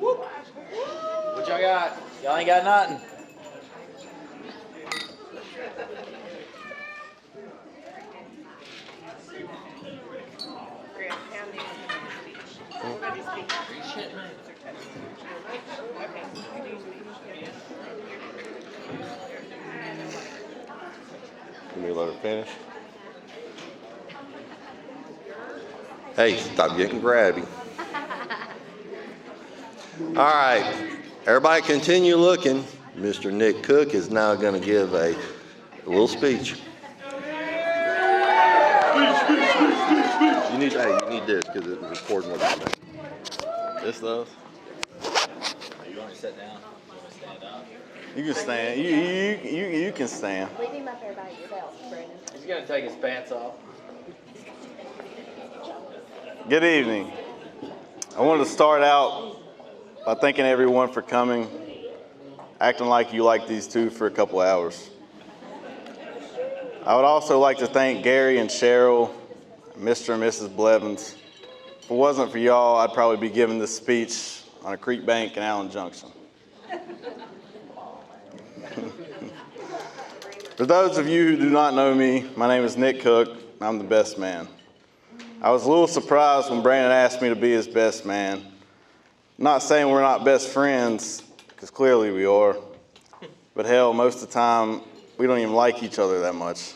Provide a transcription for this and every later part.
What y'all got? Y'all ain't got nothing. Let me let her finish. Hey, stop getting grabby. All right, everybody continue looking. Mr. Nick Cook is now going to give a little speech. You need this because it's recording what you make. This does. You want to sit down? You want to stand up? You can stand. You can stand. Leave him up there by yourself, Brandon. He's gonna take his pants off. Good evening. I wanted to start out by thanking everyone for coming, acting like you like these two for a couple hours. I would also like to thank Gary and Cheryl, Mr. and Mrs. Blevins. If it wasn't for y'all, I'd probably be giving this speech on a creek bank in Allen Junction. For those of you who do not know me, my name is Nick Cook, and I'm the best man. I was a little surprised when Brandon asked me to be his best man. Not saying we're not best friends, because clearly we are. But hell, most of the time, we don't even like each other that much.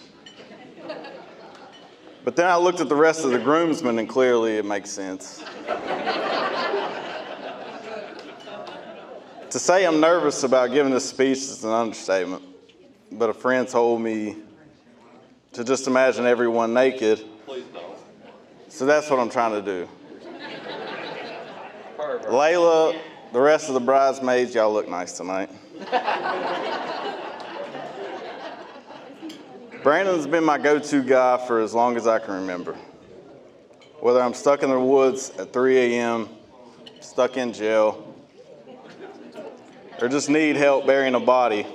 But then I looked at the rest of the groomsmen, and clearly it makes sense. To say I'm nervous about giving this speech is an understatement. But a friend told me to just imagine everyone naked. Please don't. So that's what I'm trying to do. Perfect. Layla, the rest of the bridesmaids, y'all look nice tonight. Brandon's been my go-to guy for as long as I can remember. Whether I'm stuck in the woods at 3 a.m., stuck in jail, or just need help burying a body,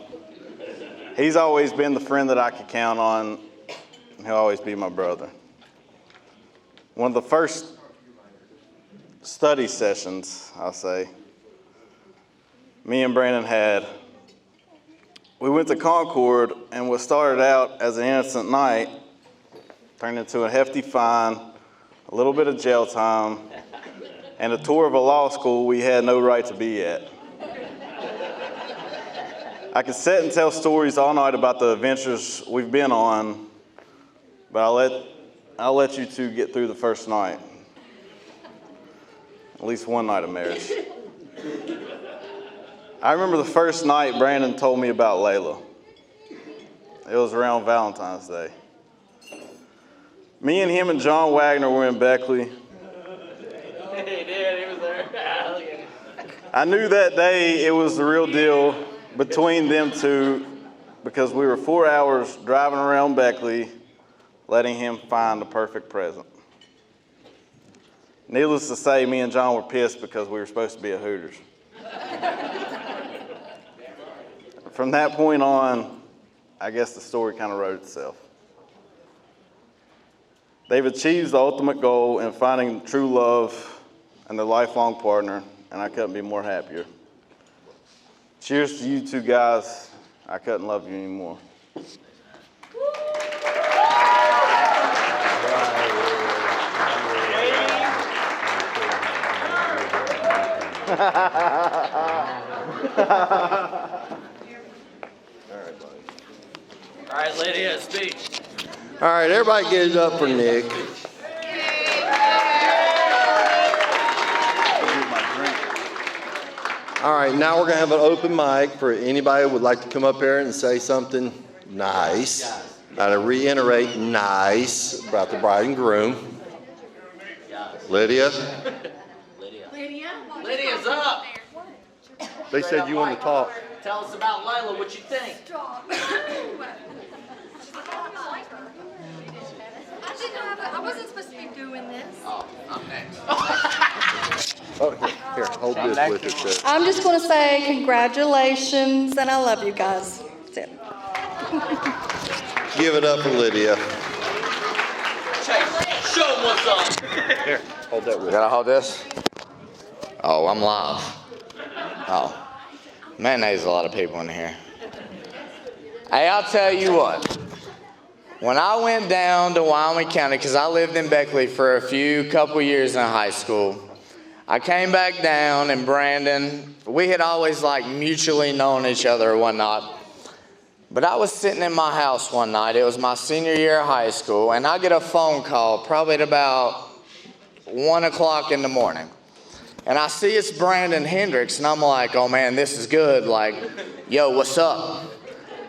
he's always been the friend that I could count on, and he'll always be my brother. One of the first study sessions, I'll say, me and Brandon had, we went to Concord, and what started out as an innocent night turned into a hefty fine, a little bit of jail time, and a tour of a law school we had no right to be at. I could sit and tell stories all night about the adventures we've been on, but I'll let you two get through the first night. At least one night of marriage. I remember the first night Brandon told me about Layla. It was around Valentine's Day. Me and him and John Wagner were in Beckley. He did. He was there. I knew that day it was the real deal between them two because we were 4 hours driving around Beckley, letting him find the perfect present. Needless to say, me and John were pissed because we were supposed to be at Hooters. From that point on, I guess the story kind of wrote itself. They've achieved the ultimate goal in finding true love and their lifelong partner, and I couldn't be more happier. Cheers to you two guys. I couldn't love you anymore. All right, Lydia, speech. All right, everybody get it up for Nick. All right, now we're going to have an open mic for anybody who would like to come up here and say something nice. To reiterate nice about the bride and groom. Lydia? Lydia's up. They said you want to talk. Tell us about Layla, what you think. I wasn't supposed to be doing this. Oh, I'm next. Oh, here, hold this with it. Sir. I'm just going to say congratulations, and I love you guys. That's it. Give it up for Lydia. Chase, show them what's up. Here, hold that with Gotta hold this? Oh, I'm live. Oh, mayonnaise, a lot of people in here. Hey, I'll tell you what. When I went down to Wyoming County, because I lived in Beckley for a couple years in high school, I came back down, and Brandon, we had always like mutually known each other or whatnot. But I was sitting in my house one night. It was my senior year of high school, and I get a phone call probably at about 1 o'clock in the morning. And I see it's Brandon Hendricks, and I'm like, oh man, this is good. Like, yo, what's up?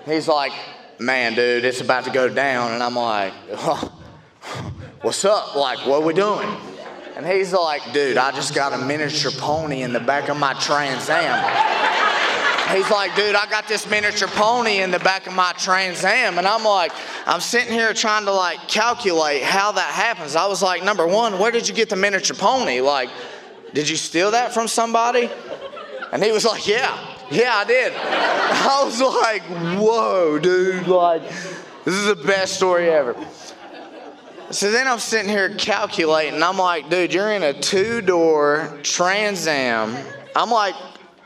He's like, man, dude, it's about to go down. And I'm like, oh, what's up? Like, what are we doing? And he's like, dude, I just got a miniature pony in the back of my Trans Am. He's like, dude, I got this miniature pony in the back of my Trans Am. And I'm like, I'm sitting here trying to like calculate how that happens. I was like, number one, where did you get the miniature pony? Like, did you steal that from somebody? And he was like, yeah, I did. I was like, whoa, dude, like, this is the best story ever. So then I'm sitting here calculating. I'm like, dude, you're in a 2-door Trans Am. I'm like,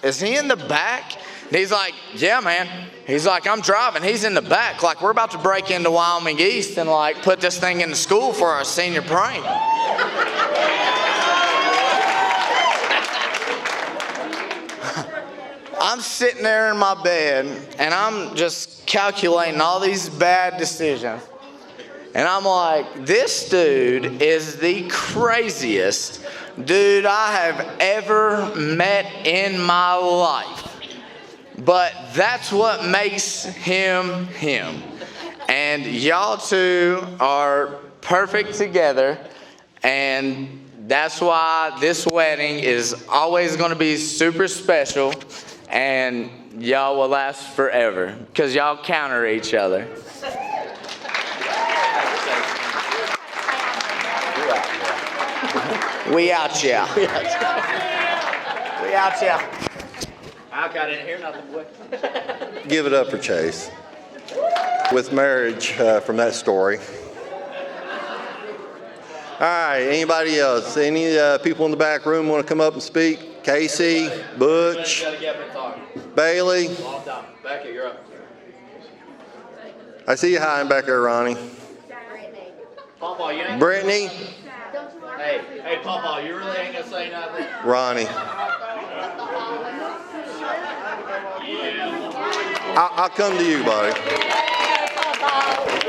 is he in the back? And he's like, yeah, man. He's like, I'm driving. He's in the back. Like, we're about to break into Wyoming East and like put this thing into school for our senior prank. I'm sitting there in my bed and I'm just calculating all these bad decisions. And I'm like, this dude is the craziest dude I have ever met in my life. But that's what makes him him. And y'all two are perfect together. And that's why this wedding is always going to be super special. And y'all will last forever. Because y'all counter each other. We out here. We out here. I didn't hear nothing, boy. Give it up for Chase. With marriage from that story. All right, anybody else? Any people in the back room want to come up and speak? Casey, Butch, Bailey. Becky, you're up. I see you hiding back there, Ronnie. Pawpaw, you ain't. Brittany, Hey, Pawpaw, you really ain't gonna say nothing? Ronnie. I'll come to you, buddy.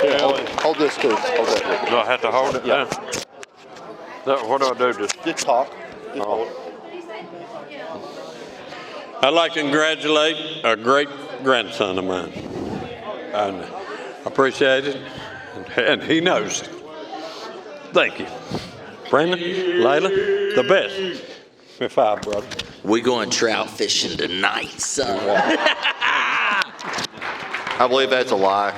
Yeah, Hold this too. Hold that. do I have to hold it? Yeah. What do I do? Just talk. Just hold it. I'd like to congratulate a great grandson of mine. And I appreciate it, and he knows it. Thank you. Brandon, Layla, the best. High five, brother. We going trout fishing tonight, son. I believe that's a lie.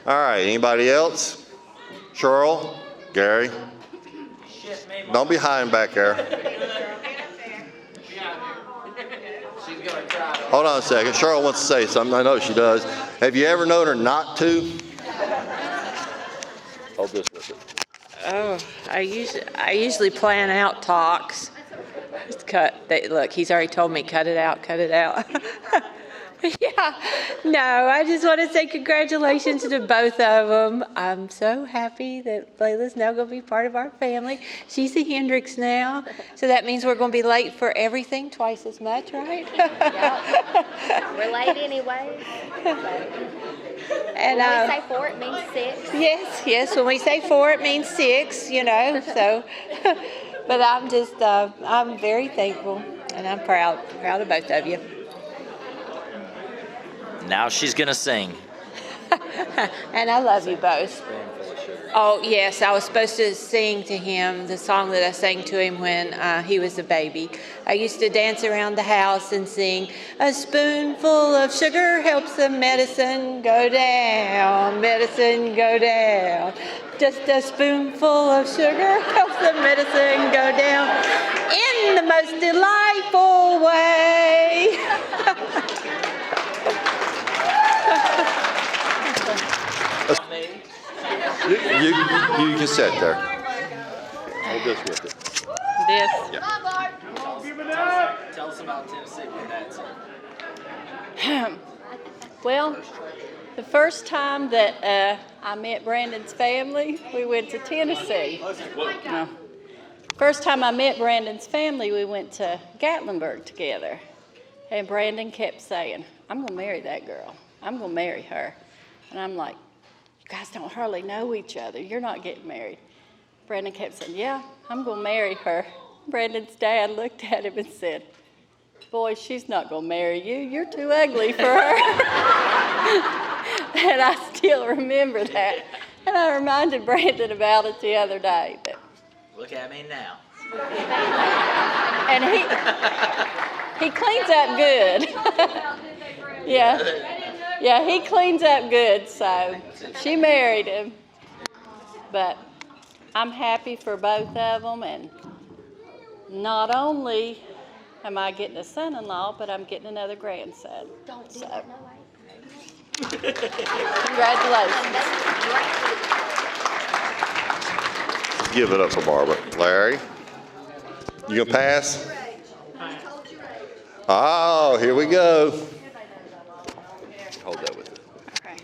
All right, anybody else? Cheryl, Gary. Don't be hiding back there. Hold on a second. Cheryl wants to say something. I know she does. Have you ever known her not to? Hold this with it. Oh, I usually plan out talks. Just look, he's already told me, cut it out. Yeah, no, I just want to say congratulations to both of them. I'm so happy that Layla's now going to be part of our family. She's a Hendricks now, so that means we're going to be late for everything twice as much, right? Yep. We're late anyway. And when we say 4, it means 6. Yes, when we say 4, it means 6, you know, so. But I'm very thankful, and I'm proud of both of you. Now she's gonna sing. And I love you both. Oh, yes, I was supposed to sing to him the song that I sang to him when he was a baby. I used to dance around the house and sing, a spoonful of sugar helps the medicine go down, Just a spoonful of sugar helps the medicine go down in the most delightful way. You can sit there. Hold this with it. This. Yeah. Tell us about Tennessee when that's Well, the first time that I met Brandon's family, we went to Tennessee. No. First time I met Brandon's family, we went to Gatlinburg together. And Brandon kept saying, I'm going to marry that girl. I'm going to marry her. And I'm like, you guys don't hardly know each other. You're not getting married. Brandon kept saying, yeah, I'm going to marry her. Brandon's dad looked at him and said, boy, she's not going to marry you. You're too ugly for her. And I still remember that. And I reminded Brandon about it the other day. But look at me now. and he cleans up good. Yeah, he cleans up good. So she married him. But I'm happy for both of them. And not only am I getting a son-in-law, but I'm getting another grandson. So, congratulations. Give it up for Barbara. Larry, you gonna pass? Oh, here we go. Hold that with it. Okay.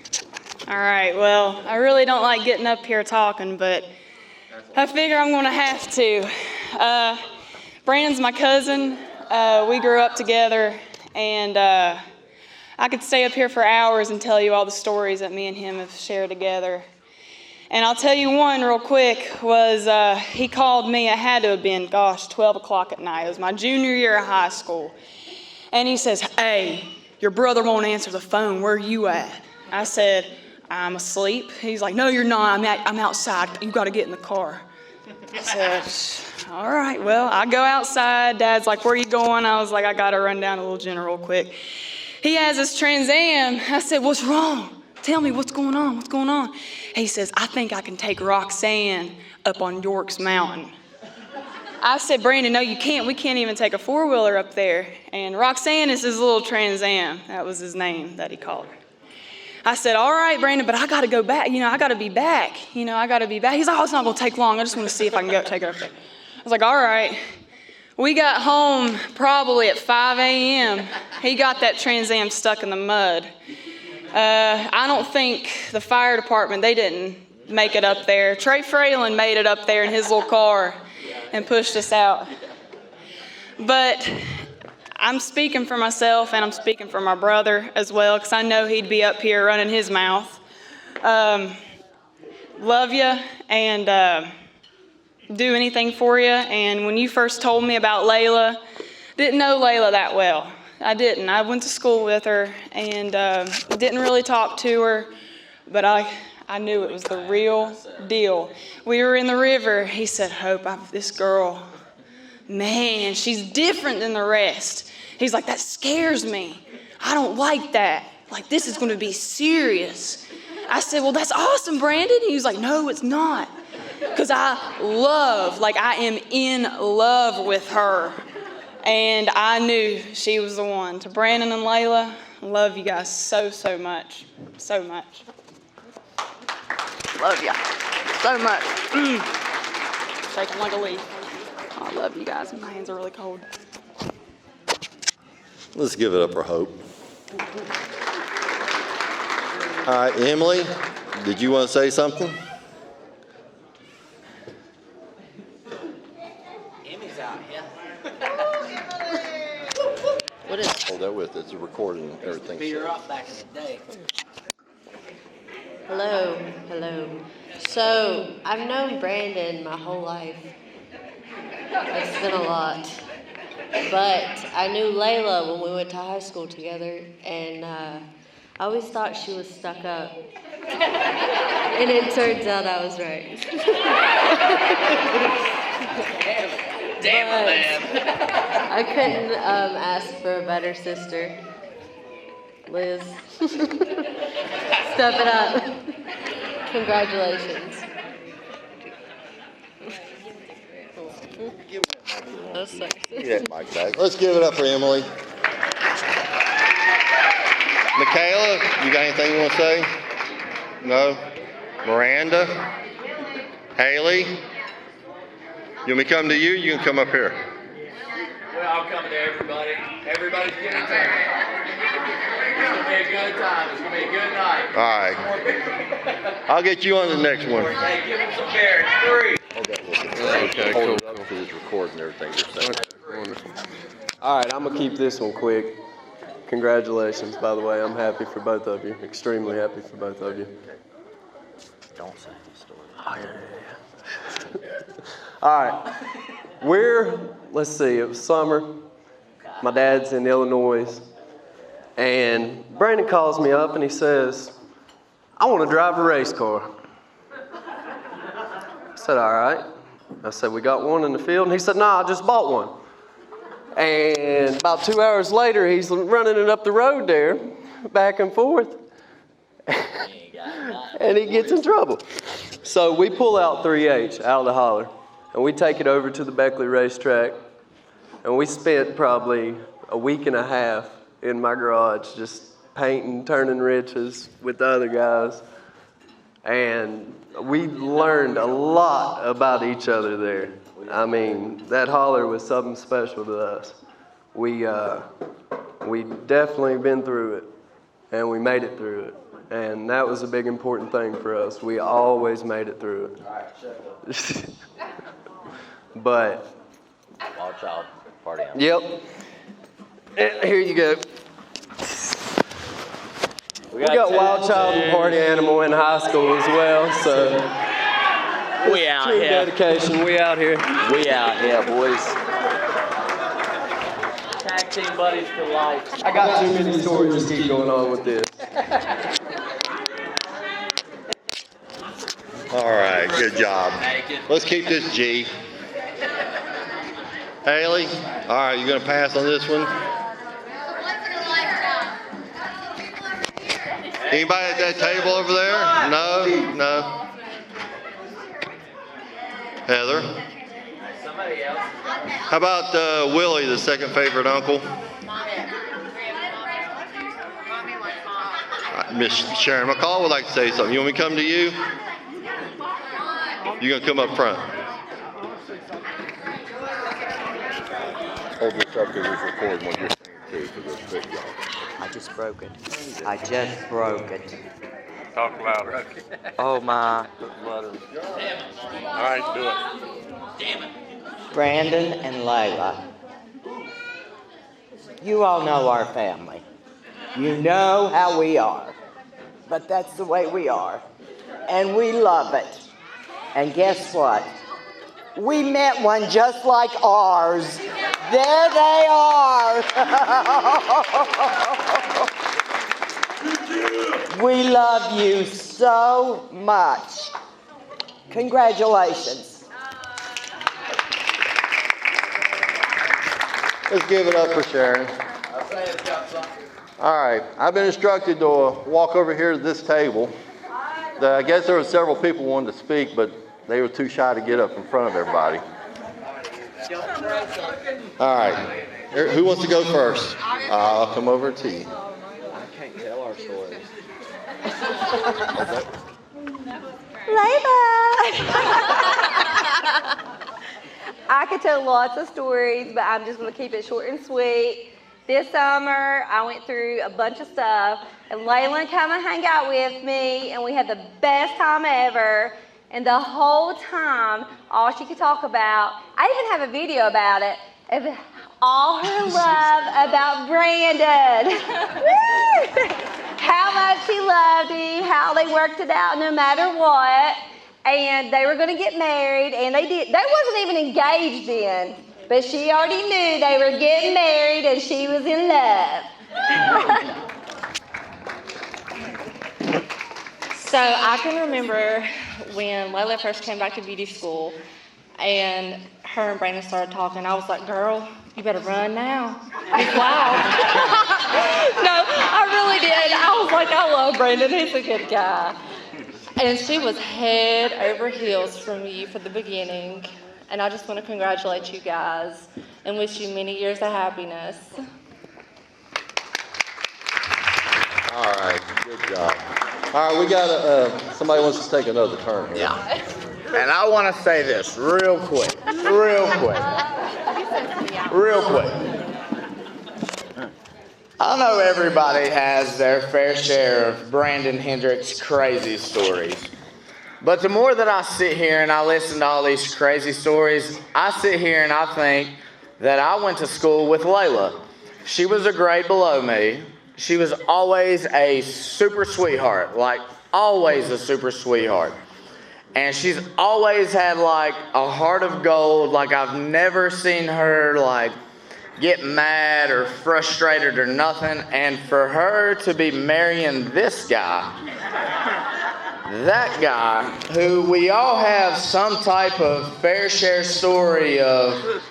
All right, well, I really don't like getting up here talking, but I figure I'm going to have to. Brandon's my cousin. We grew up together, and I could stay up here for hours and tell you all the stories that me and him have shared together. And I'll tell you one real quick was he called me. It had to have been, 12 o'clock at night. It was my junior year of high school. And he says, hey, your brother won't answer the phone. Where are you at? I said, I'm asleep. He's like, no, you're not. I'm outside. You got to get in the car. I said, all right, well, I go outside. Dad's like, where are you going? I was like, I got to run down to Little Jenner real quick. He has his Trans Am. I said, what's wrong? Tell me what's going on. What's going on? He says, I think I can take Roxanne up on York's Mountain. I said, Brandon, no, you can't. We can't even take a four-wheeler up there. And Roxanne is his little Trans Am. That was his name that he called her. I said, all right, Brandon, but I got to go back. I got to be back. I got to be back. He's like, oh, it's not going to take long. I just want to see if I can go take it up there. I was like, all right. We got home probably at 5 a.m. He got that Trans Am stuck in the mud. I don't think the fire department, they didn't make it up there. Trey Fralin made it up there in his little car and pushed us out. But I'm speaking for myself, and I'm speaking for my brother as well, because I know he'd be up here running his mouth. Love you, and do anything for you. And when you first told me about Layla, didn't know Layla that well. I didn't. I went to school with her and didn't really talk to her, but I knew it was the real deal. We were in the river. He said, Hope, this girl, man, she's different than the rest. He's like, that scares me. I don't like that. Like, this is going to be serious. I said, well, that's awesome, Brandon. He was like, no, it's not. Because I am in love with her. And I knew she was the one. To Brandon and Layla, I love you guys so, so much. So much. Love you so much. Shaking like a leaf. I love you guys. My hands are really cold. Let's give it up for Hope. All right, Emily, did you want to say something? Emmy's out here. What is it? Hold that with it. It's a recording and everything. Beat her up back in the day. Hello. So, I've known Brandon my whole life. It's been a lot. But I knew Layla when we went to high school together, and I always thought she was stuck up. And it turns out I was right. Damn it, man. I couldn't ask for a better sister. Liz. Step it up. Congratulations. Yeah, Mike back. Let's give it up for Emily. Michaela, you got anything you want to say? No? Miranda? Haley? You want me to come to you? You can come up here. We're all coming to everybody. Everybody's getting there. It's going to be a good time. It's going to be a good night. All right. I'll get you on the next one. Hey, give them some beer. It's free. Okay, cool. Because it's recording everything you're saying. Wonderful. All right, I'm going to keep this one quick. Congratulations, by the way. I'm happy for both of you. Extremely happy for both of you. Don't say the story. Oh, yeah. All right. Let's see, it was summer. My dad's in Illinois. And Brandon calls me up and he says, I want to drive a race car. I said, all right. I said, we got one in the field. And he said, nah, I just bought one. And about 2 hours later, he's running it up the road there, back and forth. And he gets in trouble. So we pull out 3H out of the holler, and we take it over to the Beckley racetrack. And we spent probably a week and a half in my garage just painting, turning wrenches with the other guys. And we learned a lot about each other there. I mean, that holler was something special to us. We definitely been through it, and we made it through it. And that was a big important thing for us. We always made it through it. But. Wild child party animal. Yep. And here you go. We got Wild Child and Party Animal in high school as well, so. We out True here. dedication. We out here. We out here, boys. Tag team buddies for life. I got too many stories to keep going on with this. All right, good job. Let's keep this G. Haley, all right, you gonna pass on this one? Anybody at that table over there? No. Heather? Somebody else. How about Willie, the second favorite uncle? Miss Sharon McCall would like to say something. You want me to come to you? You're going to come up front. Hold this up because it's recording what you're saying too, because it's big, y'all. I just broke it. I just broke it. Talk louder. Oh my. All right, do it. Damn it. Brandon and Layla. You all know our family. You know how we are. But that's the way we are. And we love it. And guess what? We met one just like ours. There they are. We love you so much. Congratulations. Let's give it up for Sharon. All right, I've been instructed to walk over here to this table. I guess there were several people who wanted to speak, but they were too shy to get up in front of everybody. All right, who wants to go first? I'll come over to you. I can't tell our stories. Layla! I could tell lots of stories, but I'm just going to keep it short and sweet. This summer, I went through a bunch of stuff, and Layla came and hang out with me, and we had the best time ever. And the whole time, all she could talk about, I even have a video about it, of all her love about Brandon. How much she loved him, how they worked it out no matter what. And they were going to get married, and they did. They wasn't even engaged then, but she already knew they were getting married, and she was in love. So I can remember when Layla first came back to beauty school, and her and Brandon started talking. I was like, girl, you better run now. He's wild. No, I really did. I was like, I love Brandon. He's a good guy. And she was head over heels from you for the beginning. And I just want to congratulate you guys and wish you many years of happiness. All right, good job. All right, we got somebody wants to take another turn here. Yeah. And I want to say this real quick. Real quick. I know everybody has their fair share of Brandon Hendricks crazy stories. But the more that I sit here and I listen to all these crazy stories, I sit here and I think that I went to school with Layla. She was a grade below me. She was always a super sweetheart, like always a super sweetheart. And she's always had like a heart of gold. Like I've never seen her like get mad or frustrated or nothing. And for her to be marrying this guy, that guy who we all have some type of fair share story of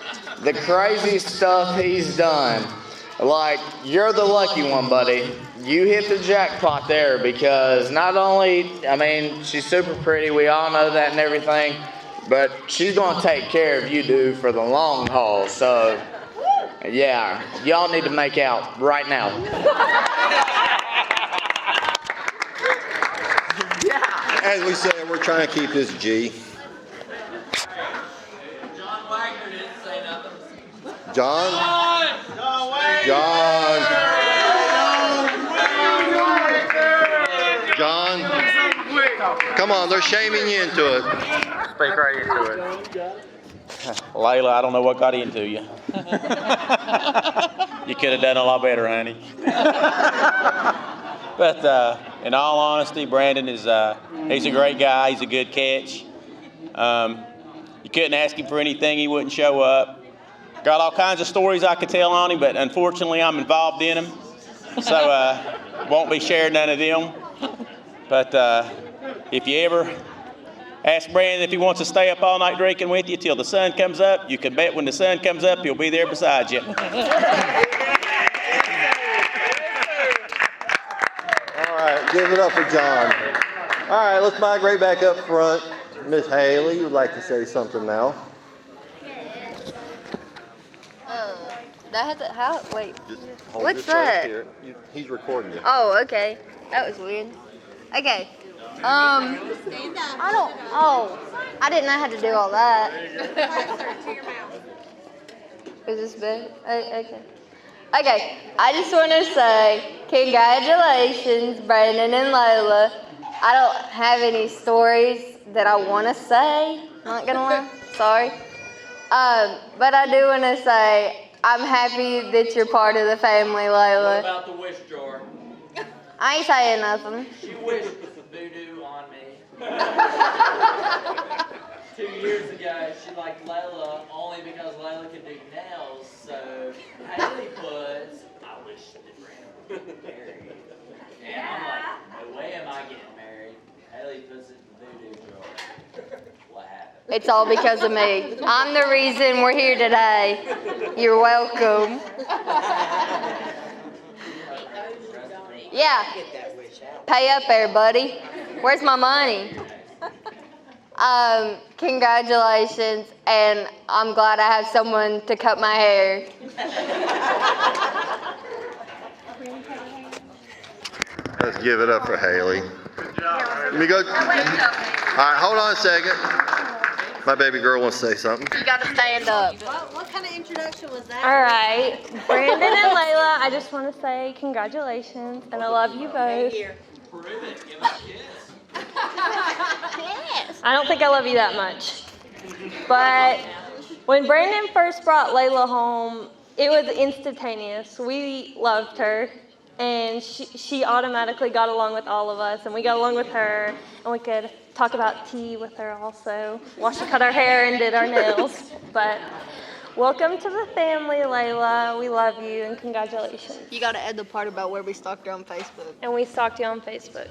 the crazy stuff he's done. Like, you're the lucky one, buddy. You hit the jackpot there because not only, I mean, she's super pretty, we all know that and everything, but she's going to take care of you, dude, for the long haul. So, yeah, y'all need to make out right now. As we said, we're trying to keep this G. John? Come on, they're shaming you into it. Speak right into it. Layla, I don't know what got into you. You could have done a lot better, honey. But in all honesty, Brandon is he's a great guy. He's a good catch. You couldn't ask him for anything, he wouldn't show up. Got all kinds of stories I could tell on him, but unfortunately I'm involved in them. So won't be sharing none of them. But if you ever ask Brandon if he wants to stay up all night drinking with you till the sun comes up, you can bet when the sun comes up, he'll be there beside you. All right, give it up for John. All right, let's migrate back up front. Miss Haley, you would like to say something now. Wait. Hold What's that? Here. He's recording you. Oh, okay. That was weird. Okay. I didn't know how to do all that. Is this big? Okay. Okay. I just want to say congratulations, Brandon and Layla. I don't have any stories that I want to say. Not gonna lie. Sorry. But I do want to say I'm happy that you're part of the family, Layla. What about the wish jar? I ain't saying nothing. She wished with the voodoo on me. 2 years ago, she liked Layla only because Layla could do nails. So Haley puts, I wish that Brandon would get married. And I'm like, no way am I getting married. Haley puts it in the voodoo jar. What happened? It's all because of me. I'm the reason we're here today. You're welcome. Yeah. Pay up there, buddy. Where's my money? Congratulations, and I'm glad I have someone to cut my hair. Let's give it up for Haley. Let me go. All right, hold on a second. My baby girl wants to say something. You gotta stand up. What kind of introduction was that? All right, Brandon and Layla, I just want to say congratulations, and I love you both. I don't think I love you that much. But when Brandon first brought Layla home, it was instantaneous. We loved her, and she automatically got along with all of us, and we got along with her, and we could talk about tea with her also while she cut our hair and did our nails. But welcome to the family, Layla. We love you, and congratulations. You gotta add the part about where we stalked her on Facebook. And we stalked you on Facebook.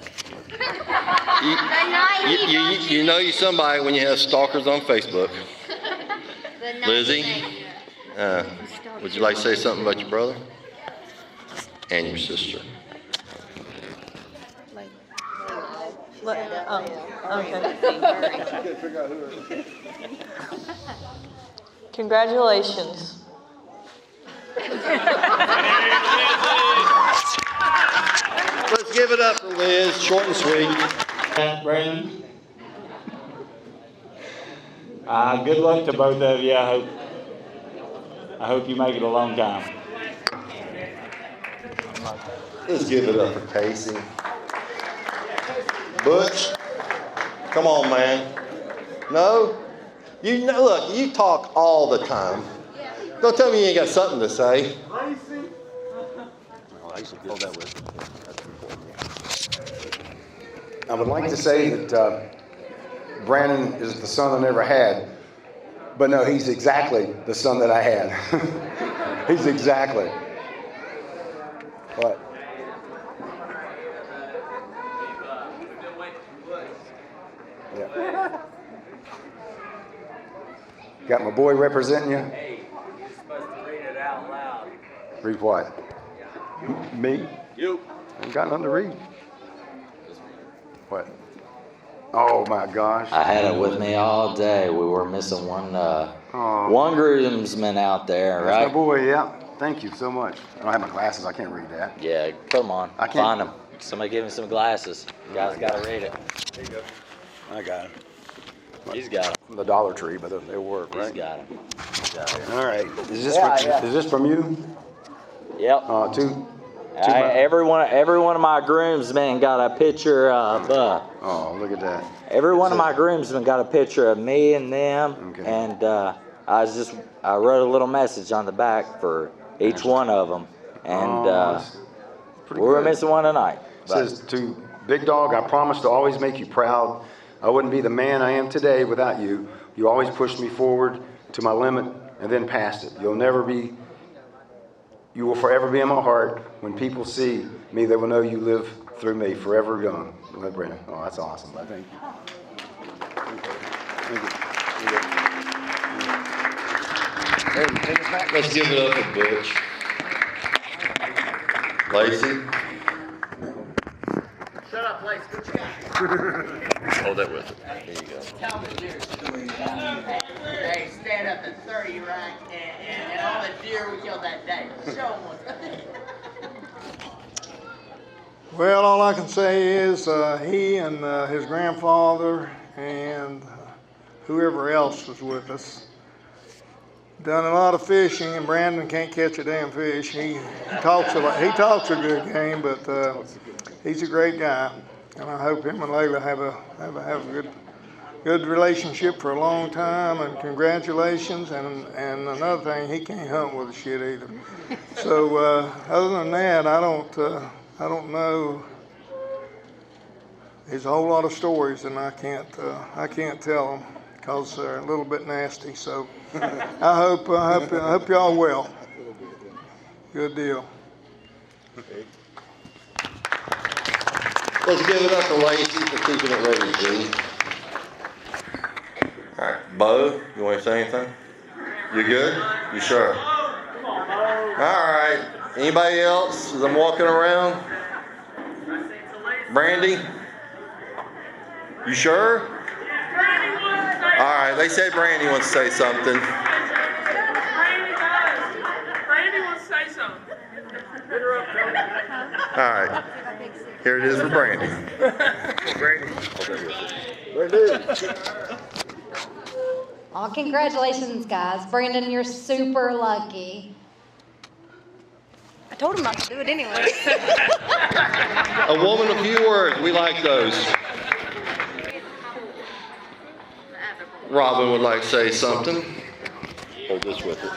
You know you're somebody when you have stalkers on Facebook. Lizzie, would you like to say something about your brother and your sister? Congratulations. Let's give it up for Liz, short and sweet. Brandon. Good luck to both of you. I hope I hope you make it a long time. Let's give it up for Casey. Butch, come on, man. No? You know, look, you talk all the time. Don't tell me you ain't got something to say. I would like to say that Brandon is the son I never had, but no, he's exactly the son that I had. He's exactly. What? Yeah. Got my boy representing you? Hey, you're supposed to read it out loud. Read what? Me? You. I ain't got nothing to read. What? Oh my gosh. I had it with me all day. We were missing one groomsman out there, That's right? my boy, yeah. Thank you so much. I don't have my glasses. I can't read that. Yeah, put them on. I can't. Find them. Somebody give him some glasses. You guys got to read it. There you go. I got him. He's got them. From the Dollar Tree, but they'll work, right? He's got them. All right. Is this, is this from you? Yep. Every one of my groomsmen got a picture of. Oh, look at that. Every one of my groomsmen got a picture of me and them, and I wrote a little message on the back for each one of them, and we were missing one tonight. It says to Big Dog, I promise to always make you proud. I wouldn't be the man I am today without you. You always pushed me forward to my limit and then past it. You will forever be in my heart. When people see me, they will know you live through me, forever young. Brandon. Oh, that's awesome. I think. Let's give it up for Butch. Lacey. Shut up, Lace. What you got? Hold that with it. There you go. Tell me deer story. Hey, stand up at 30 rank and all the deer we killed that day. Show them one. Well, all I can say is he and his grandfather and whoever else was with us done a lot of fishing, and Brandon can't catch a damn fish. He talks a good game, but he's a great guy, and I hope him and Layla have a good relationship for a long time. And congratulations. And another thing, he can't hunt with a shit either. So other than that, I don't know. There's a whole lot of stories, and I can't tell them because they're a little bit nasty. So I hope y'all well. Good deal. Let's give it up to Lacey for keeping it ready, G. All right, Bo, you want to say anything? You good? You sure? All right. Anybody else as I'm walking around? Brandy? You sure? All right, they said Brandy wants to say something. Brandy wants to say something. Hit her up, Tony. All right, here it is for Brandy. Oh, congratulations, guys. Brandon, you're super lucky. I told him not to do it anyway. A woman, a few words. We like those. Robin would like to say something. Hold this with it.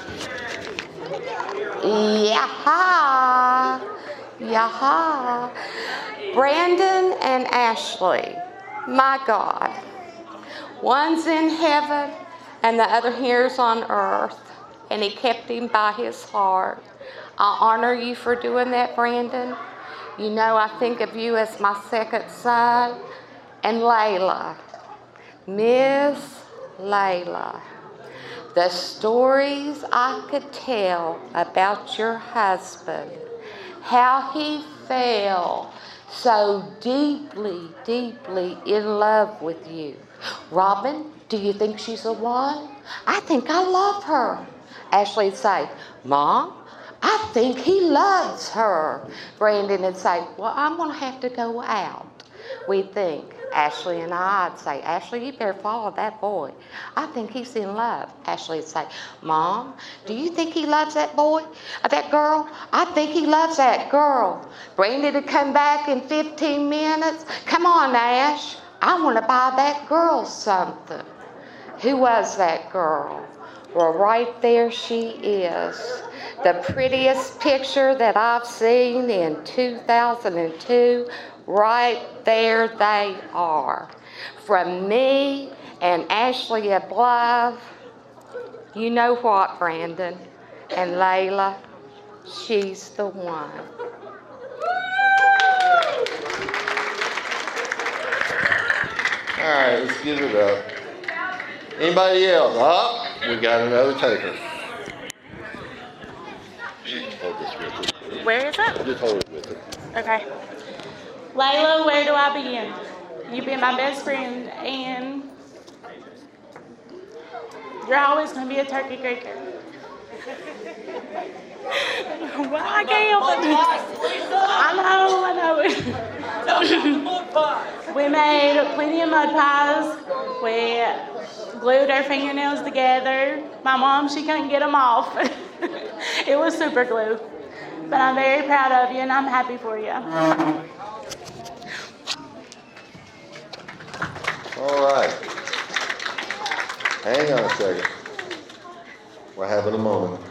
Yaha. Yaha. Brandon and Ashley, my God. One's in heaven and the other here's on earth, and he kept him by his heart. I honor you for doing that, Brandon. You know, I think of you as my second son. And Layla, Miss Layla, the stories I could tell about your husband, how he fell so deeply, deeply in love with you. Robin, do you think she's the one? I think I love her. Ashley'd say, Mom, I think he loves her. Brandon would say, well, I'm going to have to go out. We'd think, Ashley and I'd say, Ashley, you better follow that boy. I think he's in love. Ashley would say, Mom, do you think he loves that boy, that girl? I think he loves that girl. Brandon would come back in 15 minutes. Come on, Ash, I want to buy that girl something. Who was that girl? Well, right there she is. The prettiest picture that I've seen in 2002. Right there they are. From me and Ashley at Blythe, you know what, Brandon and Layla, she's the one. All right, let's give it up. Anybody else? Oh, we got another taker. Hold this real quick. Where is it? Just hold it with it. Okay. Layla, where do I begin? You've been my best friend, and you're always going to be a turkey creeker. Well, I can't help it. I know. We made plenty of mud pies. We glued our fingernails together. My mom, she couldn't get them off. It was super glue. But I'm very proud of you, and I'm happy for you. All right. Hang on a second. We're having a moment.